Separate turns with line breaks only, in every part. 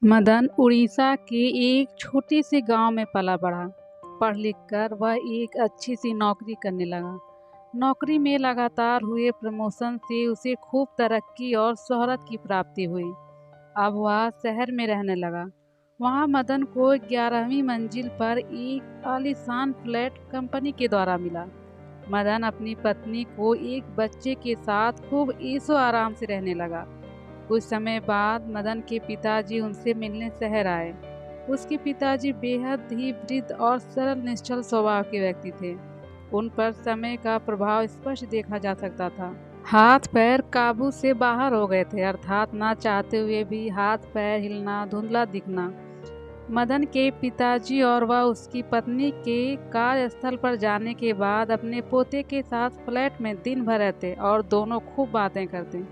मदन उड़ीसा के एक छोटे से गांव में पला बढ़ा। पढ़ लिख कर वह एक अच्छी सी नौकरी करने लगा। नौकरी में लगातार हुए प्रमोशन से उसे खूब तरक्की और शोहरत की प्राप्ति हुई। अब वह शहर में रहने लगा। वहां मदन को 11वीं मंजिल पर एक आलीशान फ्लैट कंपनी के द्वारा मिला। मदन अपनी पत्नी को एक बच्चे के साथ खूब ऐशो आराम से रहने लगा। कुछ समय बाद मदन के पिताजी उनसे मिलने शहर आए। उसके पिताजी बेहद ही वृद्ध और सरल निश्चल स्वभाव के व्यक्ति थे। उन पर समय का प्रभाव स्पष्ट देखा जा सकता था। हाथ पैर काबू से बाहर हो गए थे, अर्थात ना चाहते हुए भी हाथ पैर हिलना, धुंधला दिखना। मदन के पिताजी और वह उसकी पत्नी के कार्यस्थल पर जाने के बाद अपने पोते के साथ फ्लैट में दिन भर रहते और दोनों खूब बातें करते।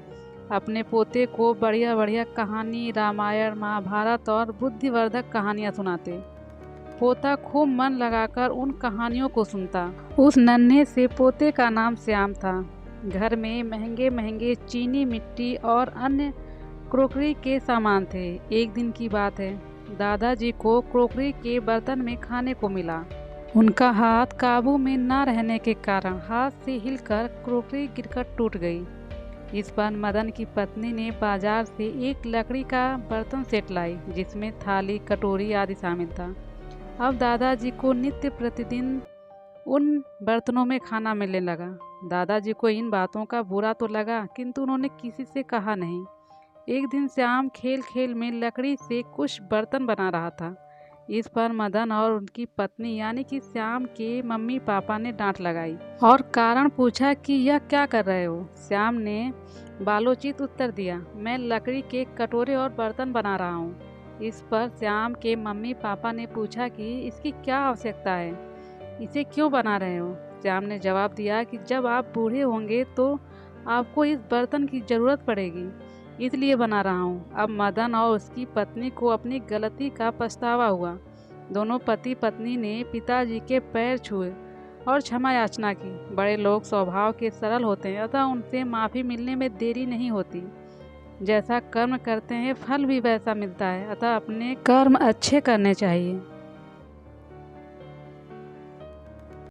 अपने पोते को बढ़िया बढ़िया कहानी, रामायण, महाभारत और बुद्धिवर्धक कहानियां सुनाते। पोता खूब मन लगाकर उन कहानियों को सुनता। उस नन्हे से पोते का नाम श्याम था। घर में महंगे महंगे चीनी, मिट्टी और अन्य क्रोकरी के सामान थे। एक दिन की बात है, दादाजी को क्रोकरी के बर्तन में खाने को मिला। उनका हाथ काबू में न रहने के कारण हाथ से हिलकर क्रोकरी गिरकर टूट गई। इस पर मदन की पत्नी ने बाजार से एक लकड़ी का बर्तन सेट लाई, जिसमें थाली, कटोरी आदि शामिल था। अब दादाजी को नित्य प्रतिदिन उन बर्तनों में खाना मिलने लगा। दादाजी को इन बातों का बुरा तो लगा, किंतु उन्होंने किसी से कहा नहीं। एक दिन श्याम खेल खेल में लकड़ी से कुछ बर्तन बना रहा था। इस पर मदन और उनकी पत्नी यानी कि श्याम के मम्मी पापा ने डांट लगाई और कारण पूछा कि यह क्या कर रहे हो। श्याम ने बालोचित उत्तर दिया, मैं लकड़ी के कटोरे और बर्तन बना रहा हूँ। इस पर श्याम के मम्मी पापा ने पूछा कि इसकी क्या आवश्यकता है, इसे क्यों बना रहे हो। श्याम ने जवाब दिया कि जब आप बूढ़े होंगे तो आपको इस बर्तन की ज़रूरत पड़ेगी, इसलिए बना रहा हूँ। अब मदन और उसकी पत्नी को अपनी गलती का पछतावा हुआ। दोनों पति पत्नी ने पिताजी के पैर छुए और क्षमा याचना की। बड़े लोग स्वभाव के सरल होते हैं, अतः उनसे माफ़ी मिलने में देरी नहीं होती। जैसा कर्म करते हैं फल भी वैसा मिलता है, अतः अपने कर्म अच्छे करने चाहिए।